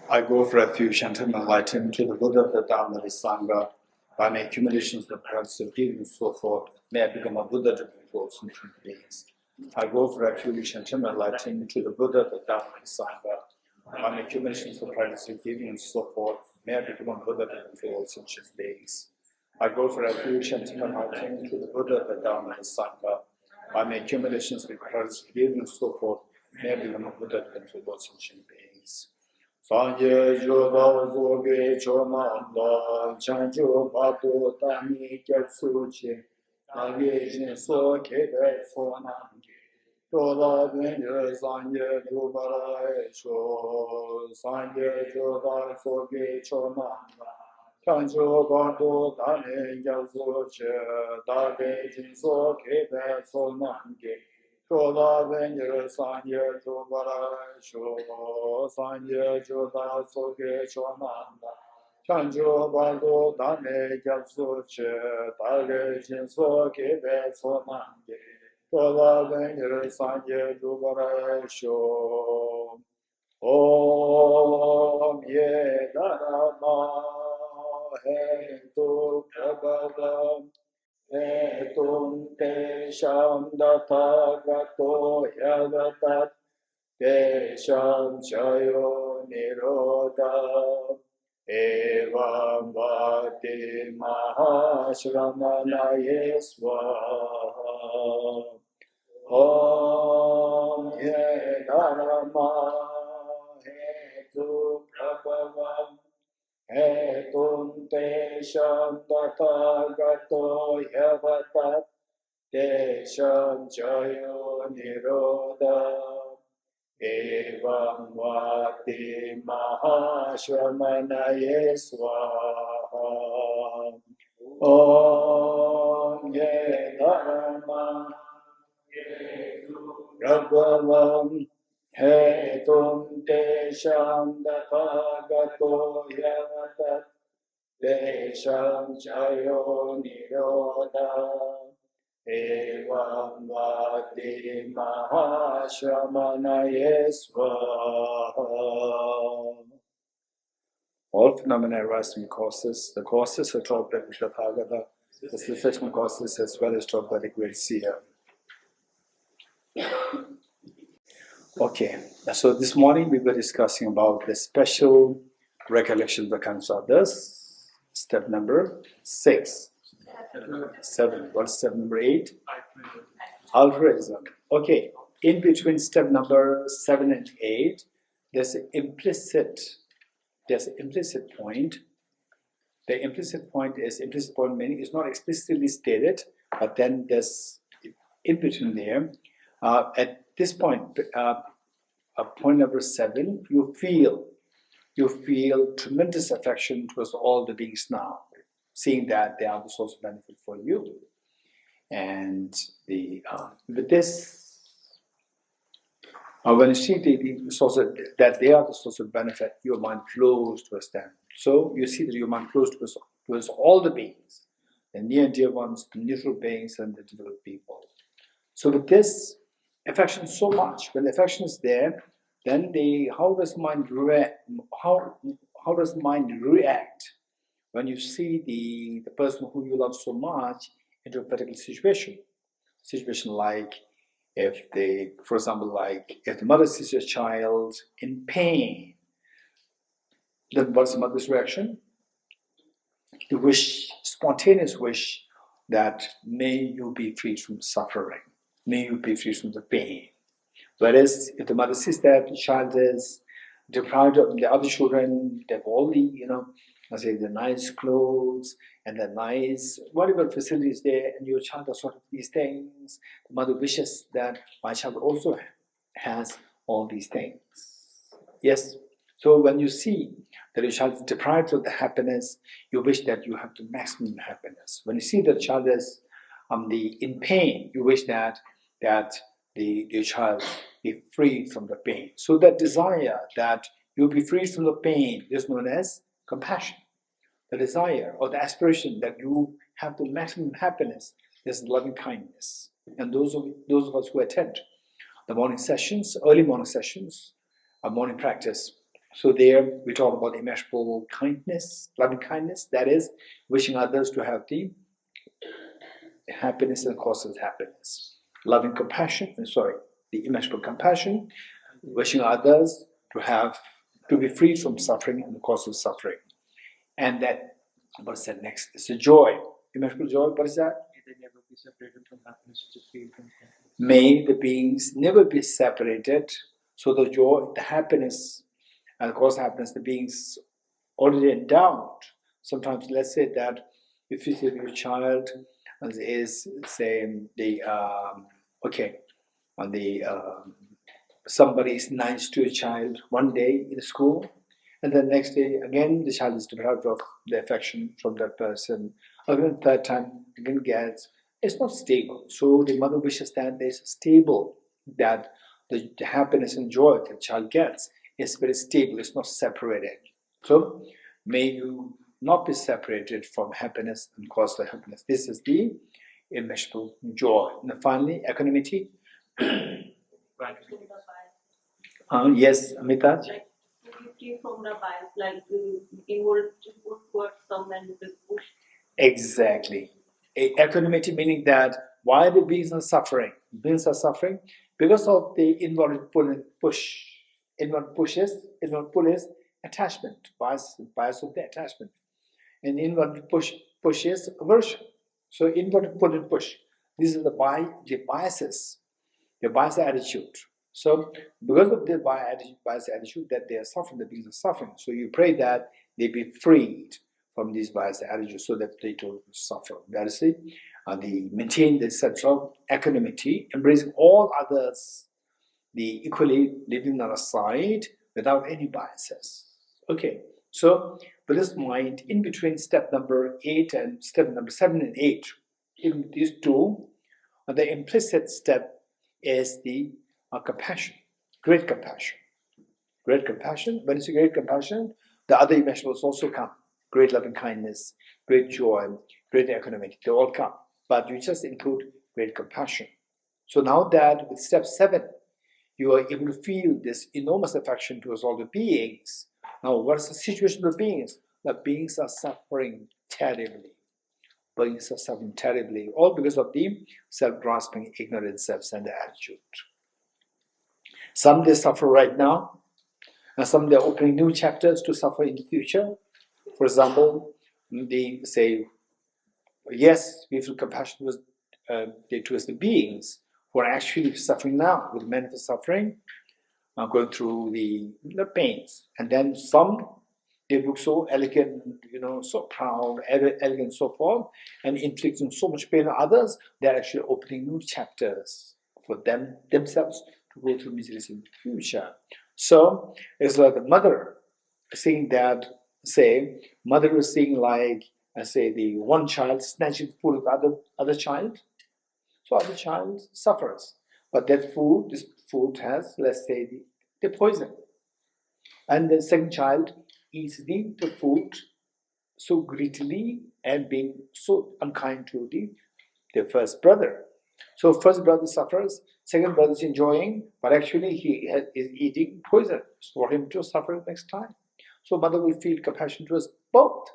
I go for refuge and turn my light into the Buddha, the Dharma, the Sangha. By my accumulations, the practice of giving, and so forth, may I become a Buddha to control sentient beings. I go for refuge and turn my light into the Buddha, the Dharma, the Sangha. By my accumulations, the practice of giving, and so forth, may I become a Buddha to control sentient beings. I go for refuge and turn my light into the Buddha, the Dharma, the Sangha. By my accumulations, the practice of giving, and so forth, may I become a Buddha to control sentient beings. Sanje Joda Zoge Chomanda Chanjo Pato Tami Kyatsuchi Nage Jinso Kebe Sonangi Joda Benje Sanje Dubara Cho Sanje Joda Zoge Chomanda Chanjo Pato Tami Kyatsuchi Nage Jinso Kebe Sonangi Joda Benje Sanje Dubara Cho Sanje Joda Soge Chomanda Chanjo Bado Dame Gyatsuche Dage Jinso Kebe Sonange Joda Benje Sanje Dubara Cho Om Ye Dharma He Tu Prabhadam Etum te sham datha gato yagatat te sham chayo nirodha evam vati mahashramanaye svaha Om ye dharma hetu prabhavam Etum te sham tatha gato yavatat te sham chayo nirodha evam vati mahashramanaye svaha Om ye dharma prabhavam Hetum te sham datha gato yavatat te sham chayo nirodha evam vati mahashramanaye svaha. All phenomena arise from causes. The causes are taught by the Tathagata, the cessation causes as well as taught by the great seer. Okay, so this morning we were discussing about the special recollection that comes out this. Step number 6. 7. What's step number 8? Altruism. Okay, in between step number 7 and 8, there's an implicit point. The implicit point meaning it's not explicitly stated, but then there's in between there. At this point, point number 7, you feel tremendous affection towards all the beings now, seeing that they are the source of benefit for you. And with this, when you see the source that they are the source of benefit, your mind flows towards them. So you see that your mind flows towards all the beings, the near and dear ones, the neutral beings, and the difficult people. So with this affection so much, when affection is there, then how does mind react when you see the person who you love so much into a particular situation? Situation like if the mother sees a child in pain, then what's the mother's reaction? The wish, spontaneous wish that may you be freed from suffering. May you be free from the pain. Whereas if the mother sees that the child is deprived of the other children, they have all the, the nice clothes and the nice, whatever facilities there, and your child has sort of these things, the mother wishes that my child also has all these things. Yes? So when you see that your child is deprived of the happiness, you wish that you have the maximum happiness. When you see that the child is in pain, you wish that your child be free from the pain. So that desire that you be free from the pain is known as compassion. The desire or the aspiration that you have the maximum happiness is loving kindness. And those of us who attend the morning sessions, early morning sessions, morning practice, So there we talk about immeasurable kindness, loving kindness, that is wishing others to have the happiness and causes happiness. Loving compassion, the immeasurable compassion, wishing others to be free from suffering and the cause of suffering. And that, what is that next? It's a joy. Immeasurable joy, what is that? May they never be separated from happiness, which is free from happiness. May the beings never be separated. So the joy, the happiness, and of course happiness, the beings already endowed. Sometimes let's say that if you see your child is saying somebody is nice to a child one day in school, and then next day again the child is deprived of the affection from that person. Again, third time again gets, it's not stable. So the mother wishes that there's stable, that the happiness and joy that the child gets is very stable, it's not separated. So may you not be separated from happiness and cause for happiness. This is the immeasurable joy. And finally, equanimity. Yes, Amitabh. Like to be free from the bias, like inward towards some and push. Exactly. Equanimity meaning that why the beings are suffering? Beings are suffering because of the inward pull and push. Inward pull is attachment, bias of the attachment. And inward push is aversion. So inward pull and push. These are the biases, the bias attitude. So because of the bias attitude that they are suffering, the beings are suffering. So you pray that they be freed from these bias attitudes so that they don't suffer. That is it. They maintain the sense of equanimity, embracing all others, the equally living on a side without any biases. Okay, so Buddhist mind in between step number 8 and step number 7 and 8, in these two, the implicit step is the compassion, great compassion. Great compassion. When you say great compassion, the other immeasurables also come. Great loving kindness, great joy, great equanimity, they all come. But you just include great compassion. So now that with step 7, you are able to feel this enormous affection towards all the beings. Now, what is the situation of the beings? The beings are suffering terribly. Beings are suffering terribly, all because of the self-grasping, ignorant, self-centered attitude. Some they suffer right now, and some they're opening new chapters to suffer in the future. For example, they say, yes, we feel compassion towards the beings who are actually suffering now with manifest suffering, going through the pains. And then some, they look so elegant, so proud, elegant, so forth, and inflicting so much pain on others, they're actually opening new chapters for themselves to go through miseries in the future. So it's like the mother seeing that, mother is seeing like, the one child snatching food of the other child. So other child suffers. But this food has, let's say, the poison. And the second child eats the food so greedily and being so unkind to the first brother. So first brother suffers, second brother is enjoying, but actually he is eating poison for him to suffer next time. So mother will feel compassion towards both.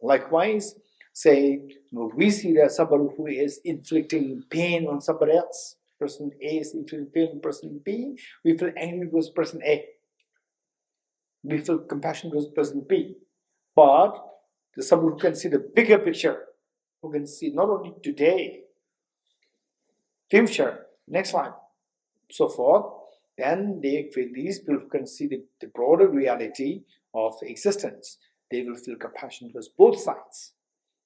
Likewise, we see that somebody who is inflicting pain on somebody else, person A is inflicting pain on person B, we feel angry towards person A. We feel compassion towards person B. But there's someone who can see the bigger picture, who can see not only today, future, next life, so forth, then these people who can see the broader reality of existence, they will feel compassion towards both sides.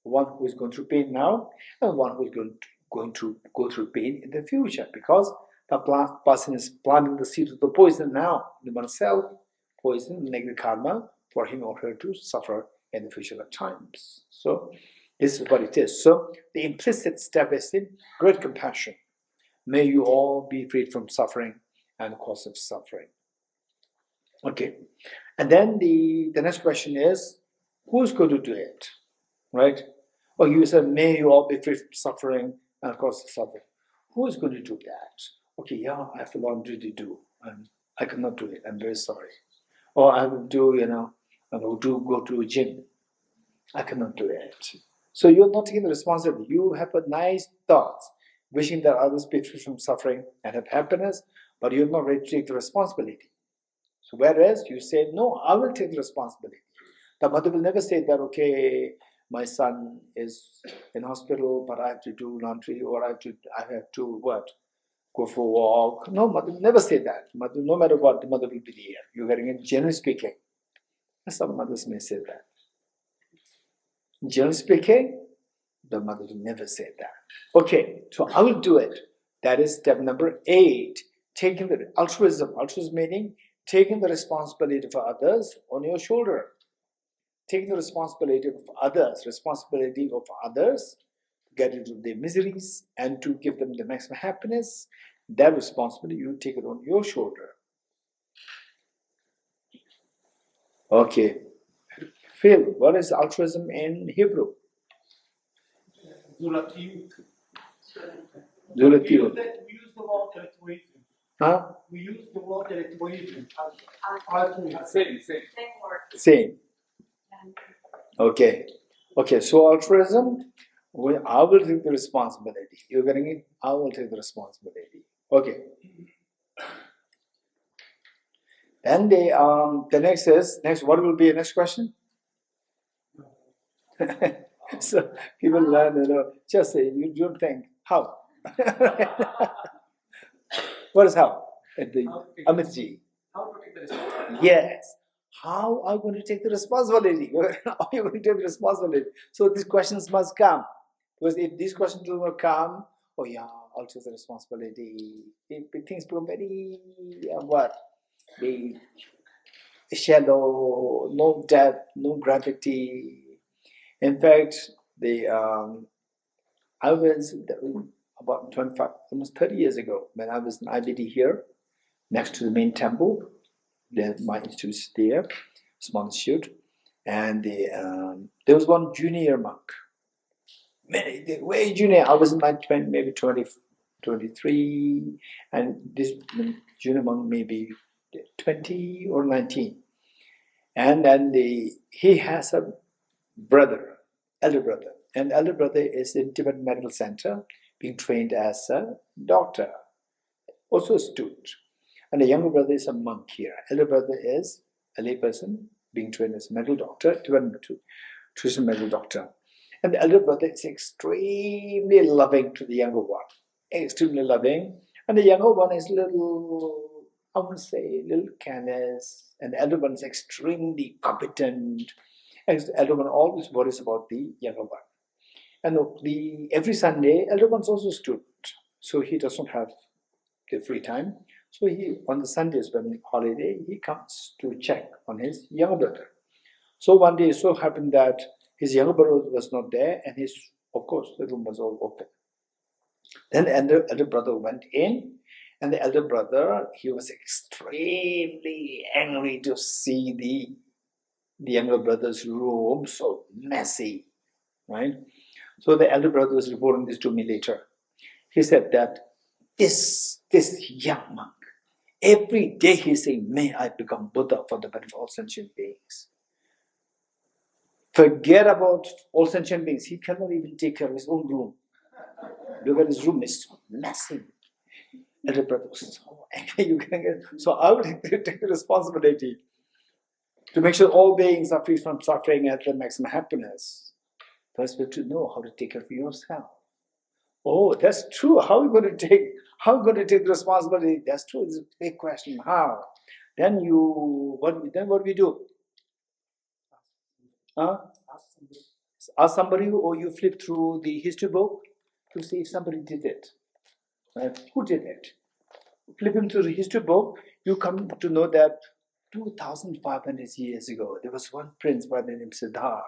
One who is going through pain now, and one who is going to go through pain in the future, because the person is planting the seeds of the poison now in oneself, poison, negative karma, for him or her to suffer in the future times. So this is what it is. So the implicit step is in great compassion. May you all be freed from suffering and the cause of suffering. Okay. And then the next question is, who's going to do it? Right? Or you said, may you all be free from suffering and cause of suffering. Who is going to do that? Okay, yeah, I have a lot to do. And I cannot do it. I'm very sorry. Or I will do, I will go to a gym. I cannot do it. So you're not taking the responsibility. You have a nice thoughts, wishing that others be free from suffering and have happiness, but you're not ready to take the responsibility. So whereas you say, no, I will take the responsibility. The mother will never say that, okay, my son is in hospital, but I have to do laundry, or I have to what? Go for a walk. No, mother will never say that. Mother, no matter what, the mother will be there. You're getting it, generally speaking. Some mothers may say that. Generally speaking, the mother will never say that. Okay, so I will do it. That is step number 8. Taking the altruism. Altruism meaning taking the responsibility for others on your shoulder. Taking the responsibility of others, to get into their miseries and to give them the maximum happiness. That responsibility, you take it on your shoulder. Okay. Phil, what is altruism in Hebrew? Zulatiyut. Zulatiyut. We use the word altruism. Huh? We use the word altruism. Same word. Same. Okay. So altruism, I will take the responsibility. You're getting it? I will take the responsibility. Okay. Then the next. What will be the next question? So people learn, just say, you don't think how. What is how? Amitji. How to take the responsibility? Yes. How are you going to take the responsibility? How are you going to take the responsibility? So these questions must come. Because if these questions do not come, oh yeah, I'll take the responsibility. Things become very, They shallow, no depth, no gravity. In fact, I was about 25, almost 30 years ago, when I was in IBD here, next to the main temple. My institute is there, small institute, and there was one junior monk, way junior. I was in my 20, maybe 20, 23, and this junior monk maybe 20 or 19. And then he has a brother, elder brother, and elder brother is in Tibet Medical Center, being trained as a doctor, also a student. And the younger brother is a monk here. Elder brother is a layperson, being trained as a medical doctor, traditional medical doctor. And the elder brother is extremely loving to the younger one, extremely loving. And the younger one is little, I wouldn't say, little careless. And the elder one is extremely competent. And the elder one always worries about the younger one. And every Sunday, elder one's also a student, so he doesn't have the free time. So on the Sundays when holiday, he comes to check on his younger brother. So one day it so happened that his younger brother was not there, and of course, the room was all open. Then the elder brother went in, and the elder brother, he was extremely angry to see the younger brother's room so messy, right? So the elder brother was reporting this to me later. He said that this young monk, every day he's saying, may I become Buddha for the benefit of all sentient beings. Forget about all sentient beings. He cannot even take care of his own room. Look at his room, it's so messy. Elder brother was so angry. So I would take the responsibility to make sure all beings are free from suffering and the maximum happiness. First, we have to know how to take care of yourself. Oh, that's true. How are you going to take the responsibility? That's true. It's a big question. How? Then what do we do? Ask somebody, or you flip through the history book to see if somebody did it. Right? Who did it? Flipping through the history book, you come to know that 2,500 years ago, there was one prince by the name of Siddhartha.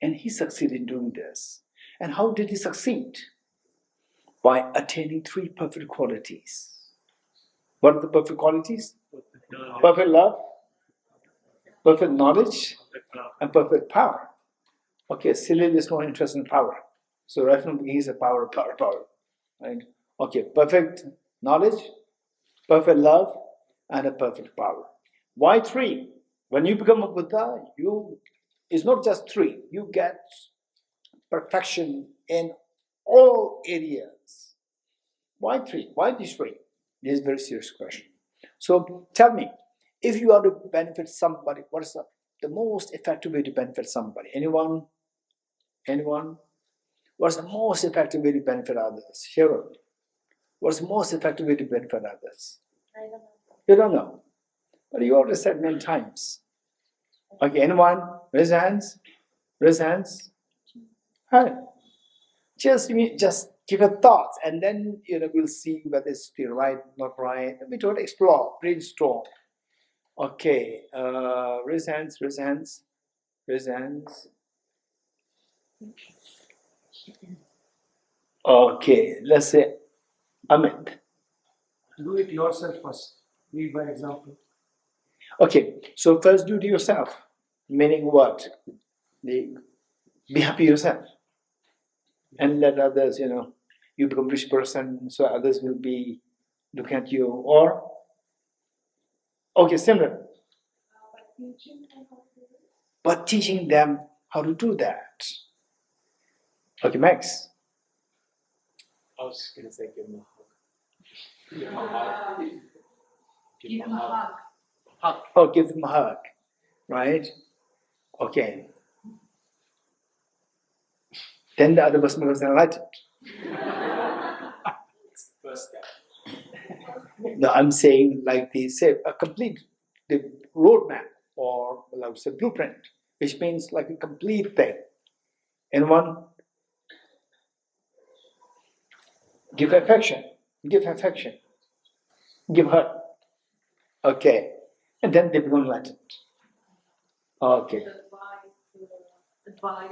And he succeeded in doing this. And how did he succeed? By attaining 3 perfect qualities. What are the perfect qualities? Perfect love, perfect knowledge, and perfect power. Okay, Silil is more interested in power. So right from the beginning, he's a power. Right? Okay, perfect knowledge, perfect love, and a perfect power. Why 3? When you become a Buddha, it's not just 3. You get perfection in all areas. Why 3? Why these 3? This is a very serious question. So tell me, if you are to benefit somebody, what is the most effective way to benefit somebody? Anyone? Anyone? What's the most effective way to benefit others? Sharon, what's the most effective way to benefit others? I don't know. You don't know. But you already said many times. Okay, anyone? Raise hands. Raise hands. Hi. Just give a thought, and then we'll see whether it's still right, not right. We don't explore, brainstorm. Okay, raise hands, raise hands, raise hands. Okay, let's say Amit. Do it yourself first. Lead by example. Okay, so first do it yourself. Meaning what? Be happy yourself. And let others, you become rich person, so others will be looking at you. Or, okay, similar. But teaching them how to do that. Okay, Max. I was going to say give them a hug. Give them a hug. Give them a hug. Oh, give them a hug, right? Okay. Then the other person becomes enlightened. First step. No, I'm saying like a complete the roadmap or I would say blueprint, which means like a complete thing. Anyone? Give affection. Give affection. Give hug. Okay. And then they become enlightened. Okay.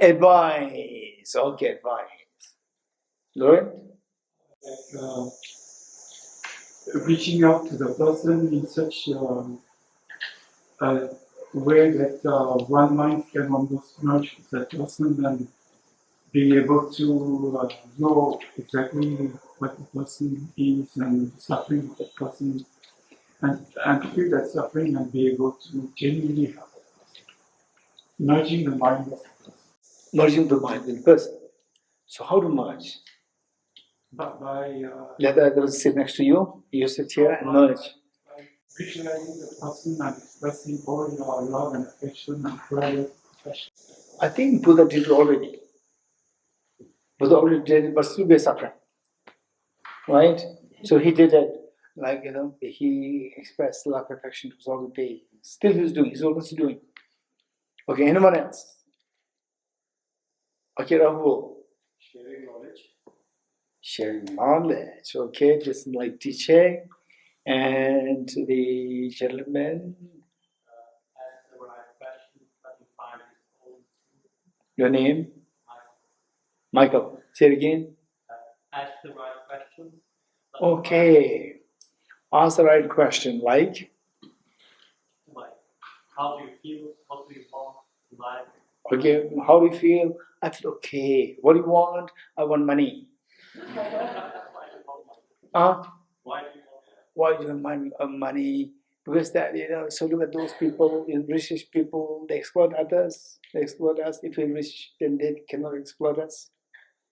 Advice. Okay, advice. Lauren? Reaching out to the person in such a way that one mind can almost merge with that person and be able to know exactly what the person is and suffering of that person and feel that suffering and be able to genuinely help that person. Merging the mind with the person. Merging the mind with the person. So how to merge? But by Let the others sit next to you, you sit here and merge. visualizing the person and expressing all your love and affection and prayer. I think Buddha did it already. Buddha already did it, but still we're suffering. Right? So he did it, like, he expressed love, affection to all the day. Still he's always doing. Okay, anyone else? Okay, Rahul. Sharing knowledge. Sharing knowledge. Okay, just like teaching. And the gentleman. Ask the right question, let him find his own. Your name? Michael. Say it again. Ask the right questions. Okay. Ask the right question, like? Like, how do you feel? What do you want in life? Okay, how do you feel? I feel okay. What do you want? I want money. Why do you want money? Huh? Why do you want Why do you want money? Because that, so look at those people, rich people, they exploit others. They exploit us. If we're rich, then they cannot exploit us.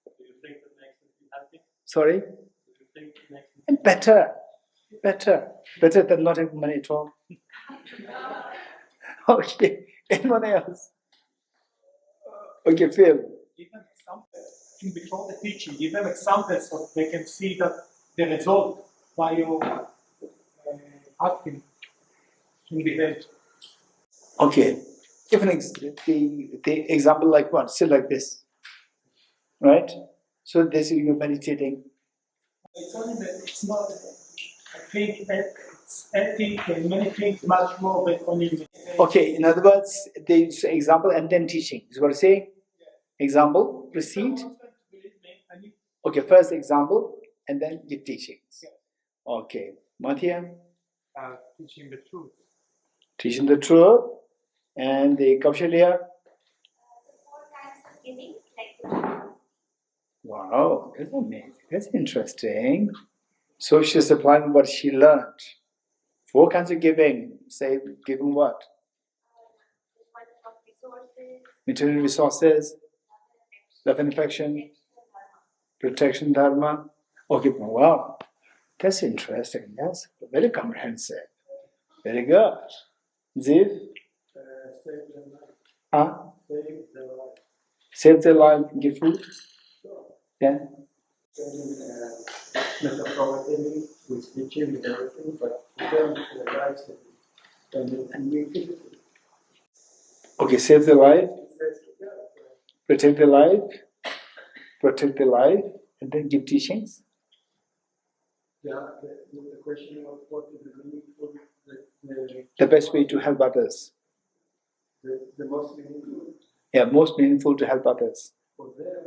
Do you think that makes them happy? Sorry? Do you think it makes them And better than not having money at all. Okay, anyone else? Okay, Phil. Give them examples. Before the teaching, give them examples so they can see that the result by your acting in the head. Okay, give the example like what? Sit like this, right? So this you're meditating. It's only that it's not, I think it's ethic and many things much more than only meditation. Okay, in other words, the example and then teaching. Is what I say? Example, proceed. Okay, first example and then give teachings. Okay, Mathia? Teaching the truth. Teaching the truth. And the Kaushalya? 4 times of giving, like Wow, that's amazing. That's interesting. So she's applying what she learned 4 kinds of giving. Say, giving what? Material resources, love and affection, protection, dharma. Okay, wow, that's interesting. Yes, very comprehensive. Very good. Ziv? Save their life, give food. Then? Metaphorically, with teaching, with everything, but then the life and we physically. Okay, save the life, protect the life, and then give teachings. Yeah, the question of what is the meaningful, The best way to help others. the most meaningful. Yeah, most meaningful to help others. For them,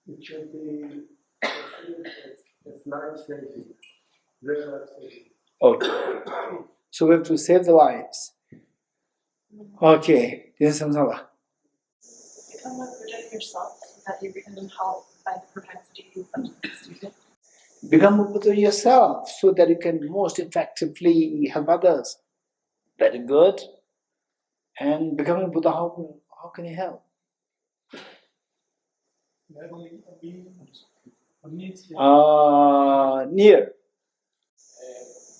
it should be as life-saving, very life-saving. Okay. So we have to save the lives. Okay. This is Samsala. Become a Buddha yourself so that you can help by the propensity of the student. Become a Buddha yourself so that you can most effectively help others. Very good. And becoming a Buddha, how can you help? Near.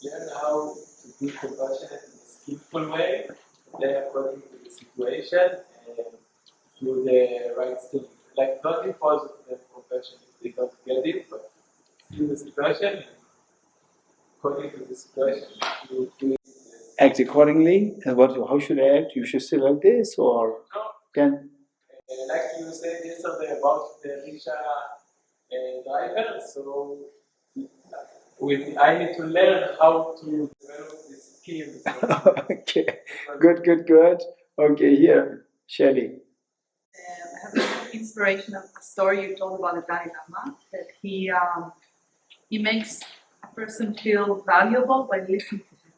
Learn how to do compassion in a skillful way, then according to the situation, and do the right thing. Like not impose them compassion if they don't get it, but see the situation, according to the situation, you do it. Act accordingly. And how should I act? You should say like this, or No, can. like you said yesterday about the rickshaw driver, so I need to learn how to develop these skills. Okay. Good. Okay, here, Shelly. I have an inspiration of the story you told about the Dalai Lama, that he makes a person feel valuable by listening to him.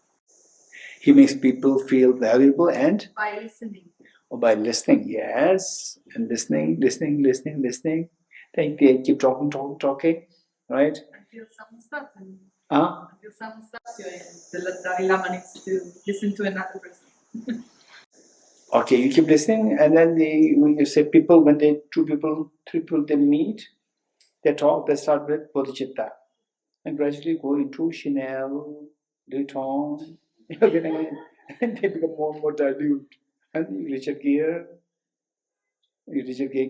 He makes people feel valuable and By listening. or by listening, yes. And listening. Then they keep talking, right? Until someone stops and Huh? until someone stops you and the Dalai Lama needs to listen to another person. Okay, you keep listening, and then you say people, when three people, they meet, they talk, they start with Bodhichitta. And gradually go into Chanel, Vuitton, and they become more and more dilute. And Richard Gere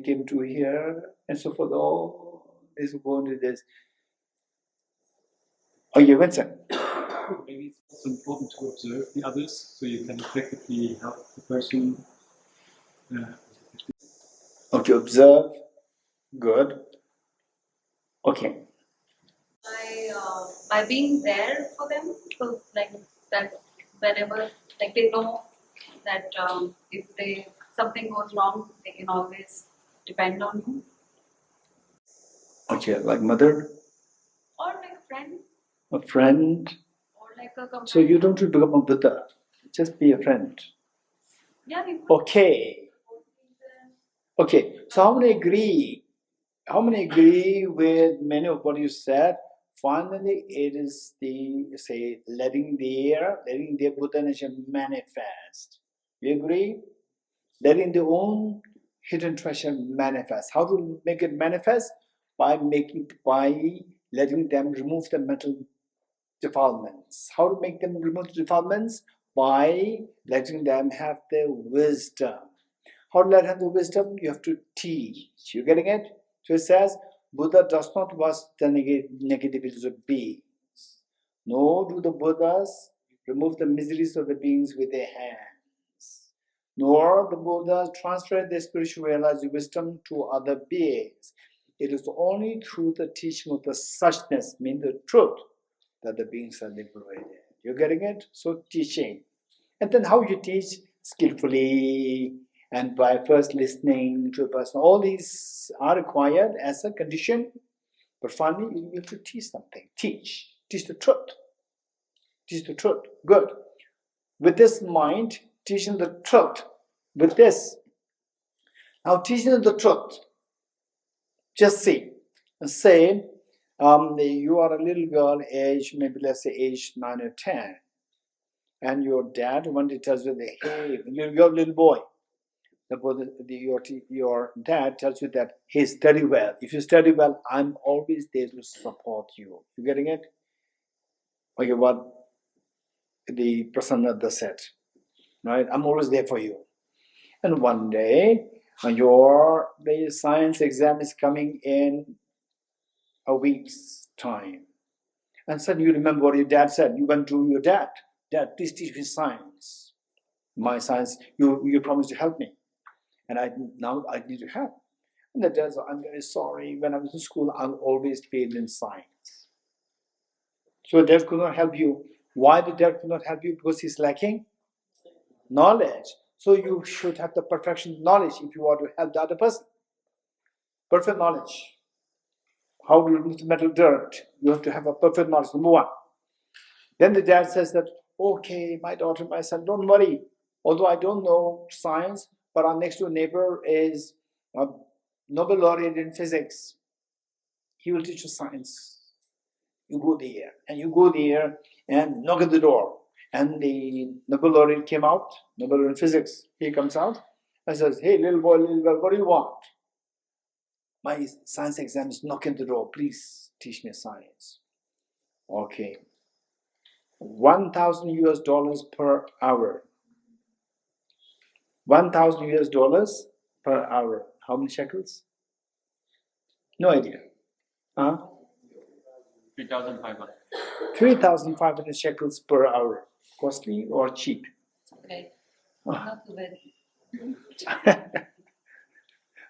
came to here, and so forth. All this will go into this. Oh, yeah, Vincent. Maybe it's also important to observe the others so you can effectively help the person. Okay, observe. Good. Okay. By being there for them, so like that whenever like they know that if something goes wrong, they can always depend on you. Okay, like mother, Or like a friend, a friend. or like a companion. So you don't have to become a Buddha. Just be a friend. Yeah, you could. Okay. Okay. So how many agree? How many agree with many of what you said? Finally, it is letting their Buddha nature manifest. You agree? Letting their own hidden treasure manifest. How to make it manifest? By letting them remove the mental defilements. How to make them remove the defilements? By letting them have the wisdom. How to let them have the wisdom? You have to teach. You getting it? So it says, Buddha does not watch the negativities of beings. Nor do the Buddhas remove the miseries of the beings with their hands. Nor the Buddhas transfer their spiritual realized wisdom to other beings. It is only through the teaching of the suchness, meaning the truth, that the beings are liberated. You're getting it? So teaching. And then how you teach? Skillfully, and by first listening to a person. All these are required as a condition. But finally, you have to teach something. Teach the truth. Teach the truth. Good. With this mind, teaching the truth. With this. Now teaching the truth. Just say, you are a little girl, age, maybe let's say age 9 or 10. and your dad one day tells you that, hey, your little boy, your dad tells you that, hey, study well. If you study well, I'm always there to support you. You getting it? Okay, what the Prasanna said, right? I'm always there for you. And one day, the science exam is coming in a week's time. And suddenly you remember what your dad said. You went to your dad. Dad, please teach me science. My science, you promised to help me. And now I need your help. And the dad said, I'm very sorry. When I was in school, I always failed in science. So dad could not help you. Why the dad could not help you? Because he's lacking knowledge. So you should have the perfection knowledge if you want to help the other person. Perfect knowledge. How to remove the metal dirt. You have to have a perfect knowledge, number one. Then the dad says that, okay, my daughter, my son, don't worry. Although I don't know science, but our next door neighbor is a Nobel laureate in physics. He will teach you science. You go there and knock at the door. And the Nobel laureate came out, Nobel laureate in physics. He comes out and says, hey, little boy, little girl, what do you want? My science exam is knocking the door. Please teach me science. Okay. $1,000 per hour. $1,000 per hour. How many shekels? No idea. Huh? 3,500. 3,500 shekels per hour. Costly or cheap? Okay. Not too very.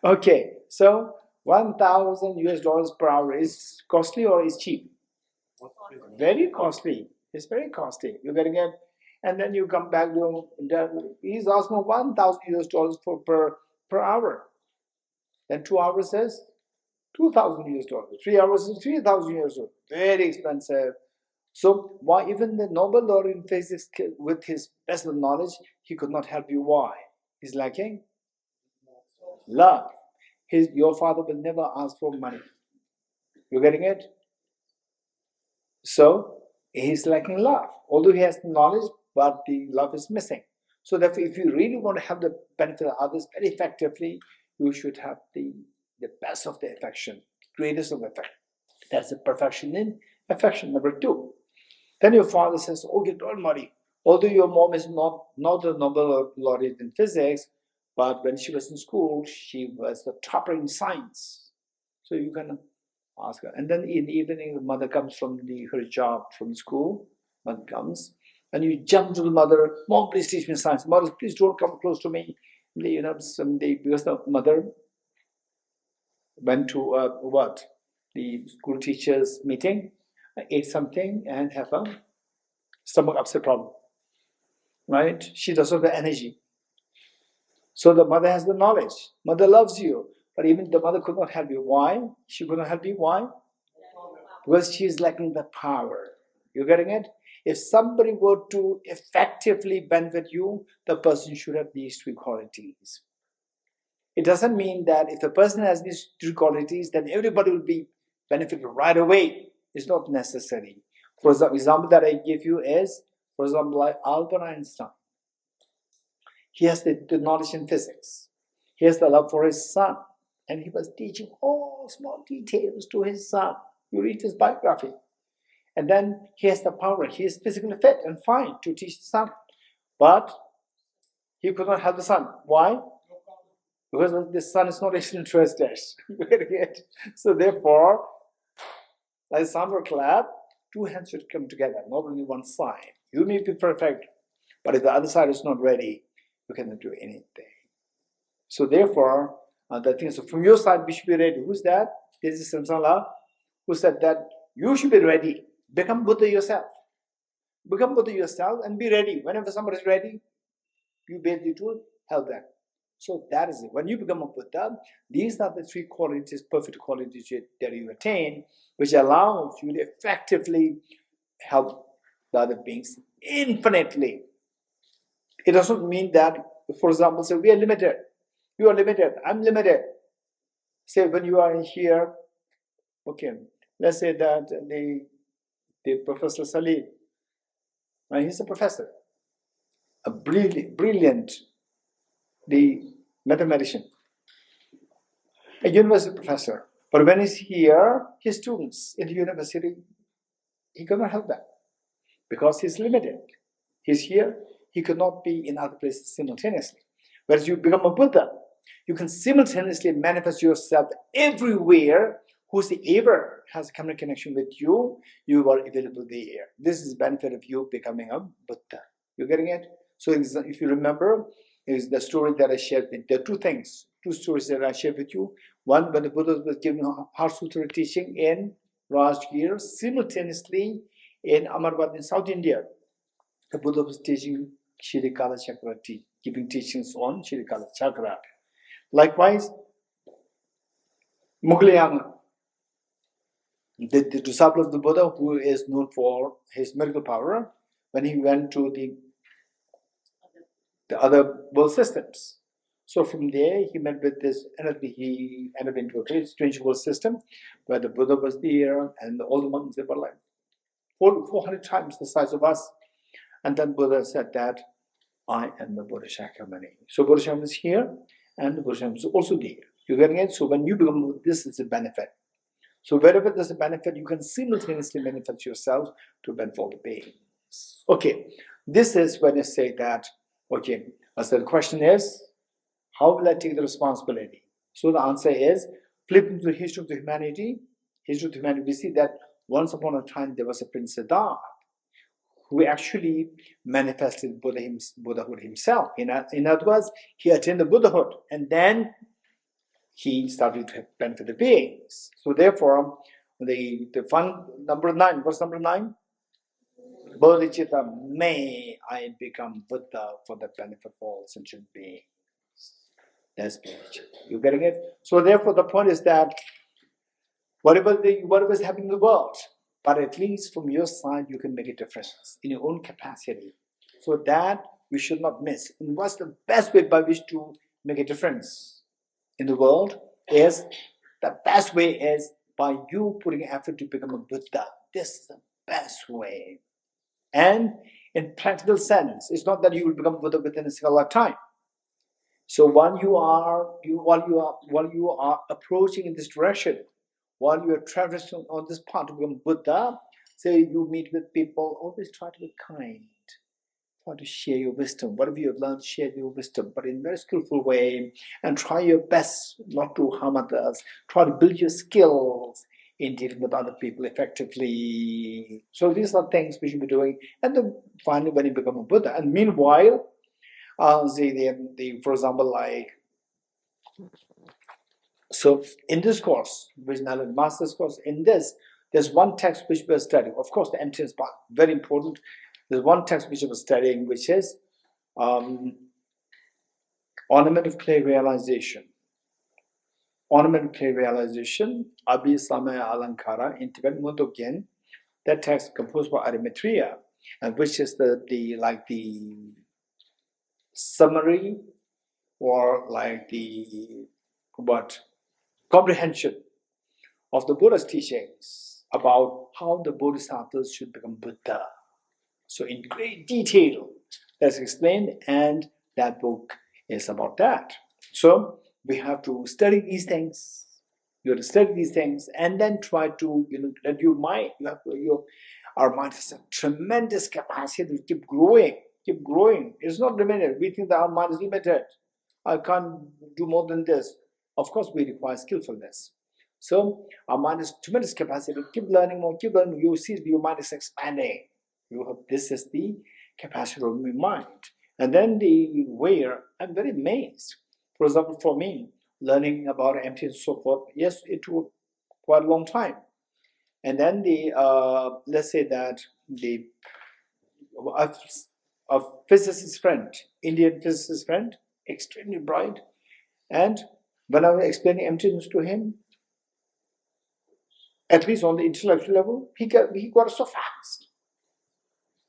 Okay, so $1,000 per hour is costly or is cheap? Very costly. It's very costly. You're getting it, and then you come back to he's asking $1,000 per hour. Then 2 hours is $2,000. 3 hours is $3,000. Very expensive. So why even the Nobel laureate in physics, with his best of knowledge, he could not help you? Why? He's lacking love. Your father will never ask for money. You're getting it? So he's lacking love. Although he has knowledge, but the love is missing. So therefore, if you really want to have the benefit of others very effectively, you should have the best of the affection, greatest of affection. That's the perfection in affection. Number 2. Then your father says, okay, don't worry. Although your mom is not a Nobel laureate in physics, but when she was in school, she was the topper in science. So you can ask her. And then in the evening, the mother comes from her job from school. Mother comes, and you jump to the mother. Mom, please teach me science. Mother, please don't come close to me. Someday, because the mother went to the school teachers meeting, ate something, and have a stomach upset problem. Right? She doesn't have the energy. So the mother has the knowledge. Mother loves you. But even the mother could not help you. Why? She could not help you. Why? Because she is lacking the power. You're getting it? If somebody were to effectively benefit you, the person should have these 3 qualities. It doesn't mean that if the person has these 3 qualities, then everybody will be benefited right away. It's not necessary. For example that I give you is, for example, like Albert Einstein. He has the knowledge in physics. He has the love for his son. And he was teaching all small details to his son. You read his biography. And then he has the power. He is physically fit and fine to teach the son. But he could not help the son. Why? Because the son is not interested. So therefore, like Sandra clap, 2 hands should come together, not only one side. You may be perfect, but if the other side is not ready, you cannot do anything. So therefore, the thing is, so from your side, we should be ready. Who's that? This is Samsala, who said that you should be ready. Become Buddha yourself. Become Buddha yourself and be ready. Whenever somebody is ready, you be able to help them. So that is it. When you become a Buddha, these are the 3 qualities, perfect qualities that you attain, which allows you to effectively help the other beings infinitely. It doesn't mean that, for example, say we are limited. You are limited. I'm limited. Say when you are here, okay, let's say that the Professor Salim, he's a professor. a brilliant the mathematician, a university professor. But when he's here, his students in the university, he cannot help that because he's limited. He's here, he could not be in other places simultaneously. Whereas you become a Buddha, you can simultaneously manifest yourself everywhere. Whosoever has a common connection with you, you are available there. This is the benefit of you becoming a Buddha. You getting it? So if you remember, is the story that I shared with. There are two stories that I shared with you. One, when the Buddha was giving Heart Sutra teaching in Rajgir, simultaneously in Amarwad in South India, the Buddha was teaching Shirikala Chakra, giving teachings on Shirikala Chakra. Likewise, Mughlayana, the disciple of the Buddha, who is known for his miracle power, when he went to the other world systems. So from there, he met with this, he entered into a very strange world system where the Buddha was there and all the monks, they were like 400 times the size of us. And then Buddha said that, I am the Buddha Shakyamuni. So Buddha Shakyamuni is here and the Buddha Shakyamuni is also there. You're getting it? So when you become, this is a benefit. So wherever there's a benefit, you can simultaneously manifest yourself to benefit all the beings. Okay, this is when I say that, okay, so the question is, how will I take the responsibility? So the answer is, flipping to the history of the humanity, we see that once upon a time there was a Prince Siddhartha who actually manifested Buddhahood himself. In other words, he attained the Buddhahood and then he started to benefit the beings. So therefore, the fun number 9, verse number 9, Bodhichitta, may I become Buddha for the benefit of all sentient beings. That's Bodhichitta. You getting it? So therefore, the point is that whatever is happening in the world, but at least from your side, you can make a difference in your own capacity. So that we should not miss. And what's the best way by which to make a difference in the world is, the best way is by you putting effort to become a Buddha. This is the best way. And in practical sense, it's not that you will become Buddha within a single lifetime. So while you are approaching in this direction, while you are traversing on this path to become Buddha, say you meet with people, always try to be kind. Try to share your wisdom. Whatever you have learned, share your wisdom, but in a very skillful way, and try your best not to harm others. Try to build your skills in dealing with other people effectively. So these are things we should be doing. And then finally, when you become a Buddha, and meanwhile, for example, like, so in this course, which is now master's course, in this, there's one text which we're studying. Of course, the emptiness part, very important. There's one text which we're studying, which is Ornament of Clay Realization. Ornament of Clay Realization, Abhi Samaya Alankara, in Tibet Mundogyen. That text composed by Arimatria, and which is the summary or like the comprehension of the Buddha's teachings about how the Bodhisattvas should become Buddha. So in great detail, that's explained, and that book is about that. So we have to study these things. You have to study these things, and then try to, let your mind, our mind has a tremendous capacity to keep growing. It's not limited. We think that our mind is limited. I can't do more than this. Of course, we require skillfulness. So our mind has tremendous capacity. Keep learning more, keep learning. You see your mind is expanding. This is the capacity of my mind. And then where I'm very amazed. For example, for me, learning about emptiness and so forth, yes, it took quite a long time. And then let's say that a physicist friend, Indian physicist friend, extremely bright, and when I was explaining emptiness to him, at least on the intellectual level, he got it so fast.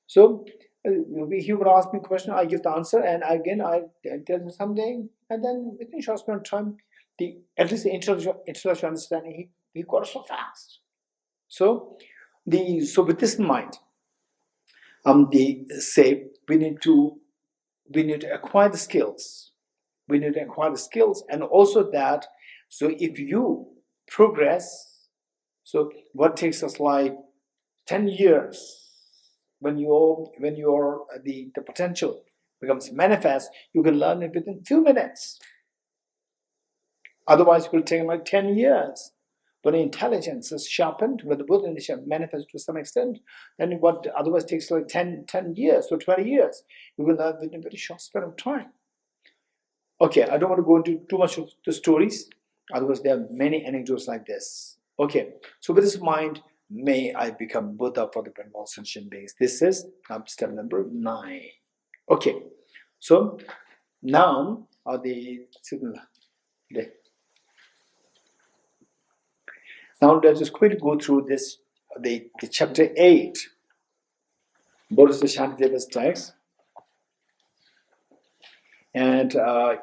So he would ask me a question, I give the answer, and again I tell him something, and then within a short span of time, at least the intellectual understanding, he got it so fast. So with this in mind, they say we need to we need to acquire the skills. We need to acquire the skills, and also that, so if you progress, so what takes us like 10 years, when the potential becomes manifest, you can learn it within few minutes. Otherwise, it will take like 10 years. When intelligence is sharpened, when the Buddha manifests to some extent, then what otherwise takes like 10 years or 20 years, you will learn within a very short span of time. Okay, I don't want to go into too much of the stories, otherwise there are many anecdotes like this. Okay, so with this mind, may I become Buddha for the benevolent sentient beings. This is step number 9. Okay, so now now let us quickly go through this, the chapter 8, Bodhisattva Shantideva's text. And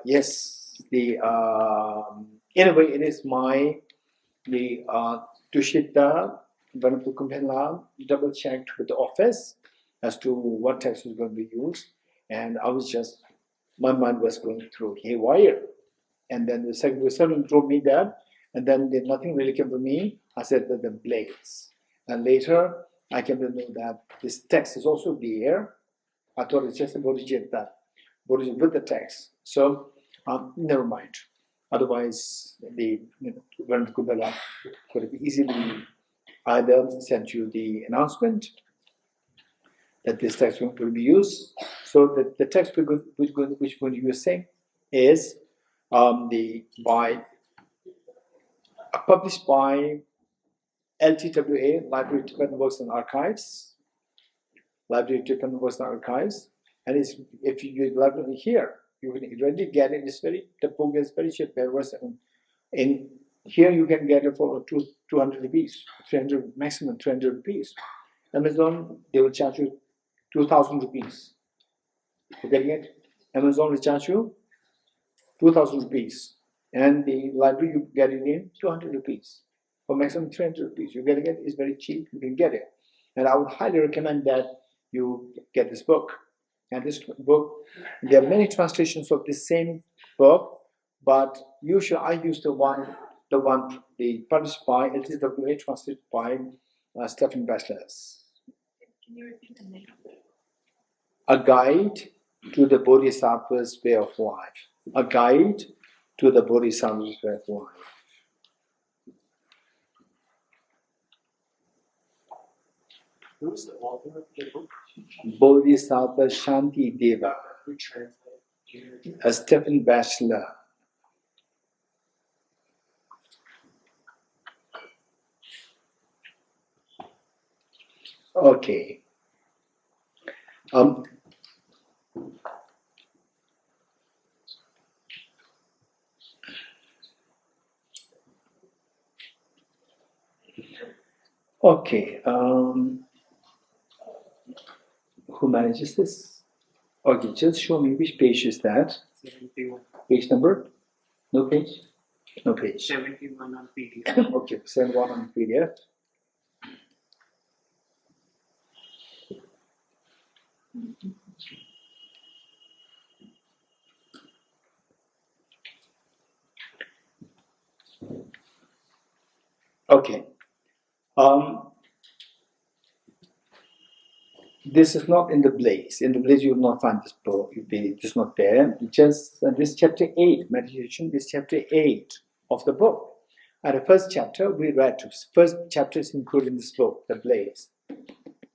yes, in a way, it is Tushita, double checked with the office as to what text was going to be used, and I was just, my mind was going through haywire. And then the second told me that, and then nothing really came to me. I said that the blades. And later, I came to know that this text is also there. I thought it's just a Bodhichitta, with the text. So, never mind. Otherwise, the Venerable Kubala could have easily either sent you the announcement that this text will be used. So the text which we're going to be using is published by LTWA, Library of Tibetan Works and Archives. Library of Tibetan Works and Archives. And if you library here, you can already get it. The book is very cheap. In here you can get it for 200 rupees, 300, maximum 300 rupees. Amazon, they will charge you 2,000 rupees. You getting it? Amazon will charge you 2,000 rupees. And the library, you get it in 200 rupees. For maximum 300 rupees. You getting it? It's very cheap. You can get it. And I would highly recommend that you get this book. And this book, there are many translations of this same book, but usually I use the published by LTWA, translated by Stephen Bachelors. Can you repeat the name? A Guide to the Bodhisattva's Way of Life. A Guide to the Bodhisattva's Way of Life. Who's the author of the book? Bodhisattva Shantideva. Who translated? Stephen Bachelor. Okay. Okay. Who manages this? Okay, just show me which page is that. 71. Page number? No page? No page. 71 on PDF. Okay, 71 on PDF. Okay. This is not in the Blaze. In the Blaze, you will not find this book. It is not there. Just this chapter 8, meditation, this chapter 8 of the book. And the first chapter we read. First chapter is included in this book, the Blaze,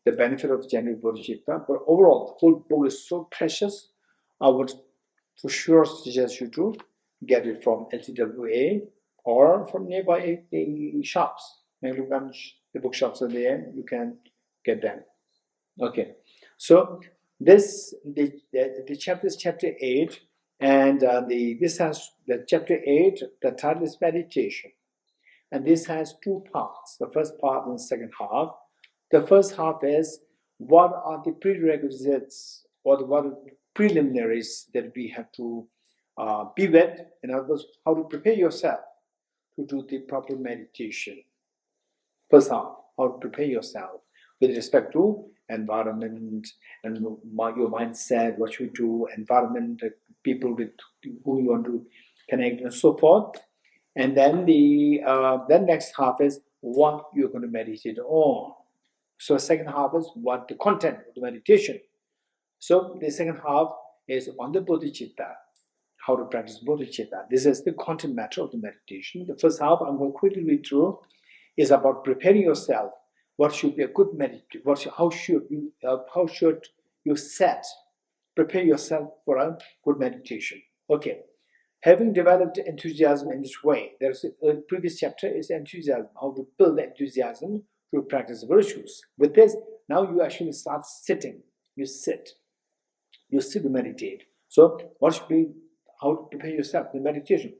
the benefit of genuine Bodhichitta. But overall, the whole book is so precious. I would for sure suggest you to get it from LTWA or from nearby the shops. Maybe the bookshops are there. You can get them. Okay, so the chapter is chapter 8, and this has the chapter 8. The title is meditation, and this has two parts. The first part and the second half. The first half is what are the prerequisites or what are the preliminaries that we have to be with. In other words, how to prepare yourself to do the proper meditation. First half, how to prepare yourself with respect to environment, and your mindset, what you do, environment, people with who you want to connect, and so forth. And then the then next half is what you're going to meditate on. So second half is what the content of the meditation. So the second half is on the bodhicitta, how to practice bodhicitta. This is the content matter of the meditation. The first half I'm going to quickly read through is about preparing yourself. What should be a good meditation? How should you prepare yourself for a good meditation? Okay. Having developed enthusiasm in this way, there's a previous chapter is enthusiasm, how to build enthusiasm to practice virtues. With this, now you actually start sitting. You sit to meditate. So what should be, how to prepare yourself in meditation?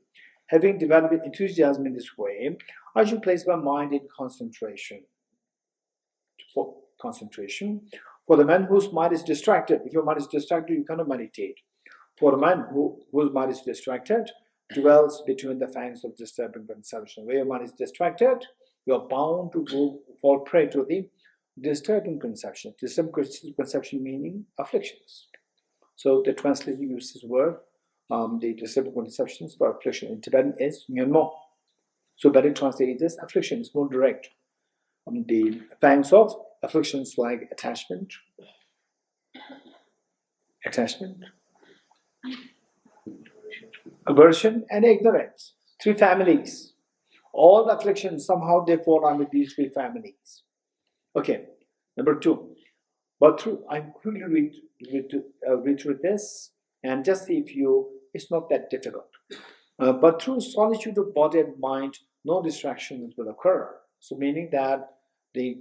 Having developed enthusiasm in this way, I should place my mind in concentration. For concentration. For the man whose mind is distracted, if your mind is distracted, you cannot meditate. For the man whose mind is distracted, dwells between the fangs of disturbing conception. Where your mind is distracted, you are bound to fall prey to the disturbing conception. Disturbing conception meaning afflictions. So the translation uses this word, the disturbing conceptions for affliction in Tibetan is Myanmar. So better translated this affliction is more direct. The fangs of afflictions like attachment, aversion, and ignorance. Three families. All the afflictions, somehow they fall under these three families. Okay, number two. But through, I'm quickly read through this and just see if it's not that difficult. But through solitude of body and mind, no distractions will occur. So meaning that the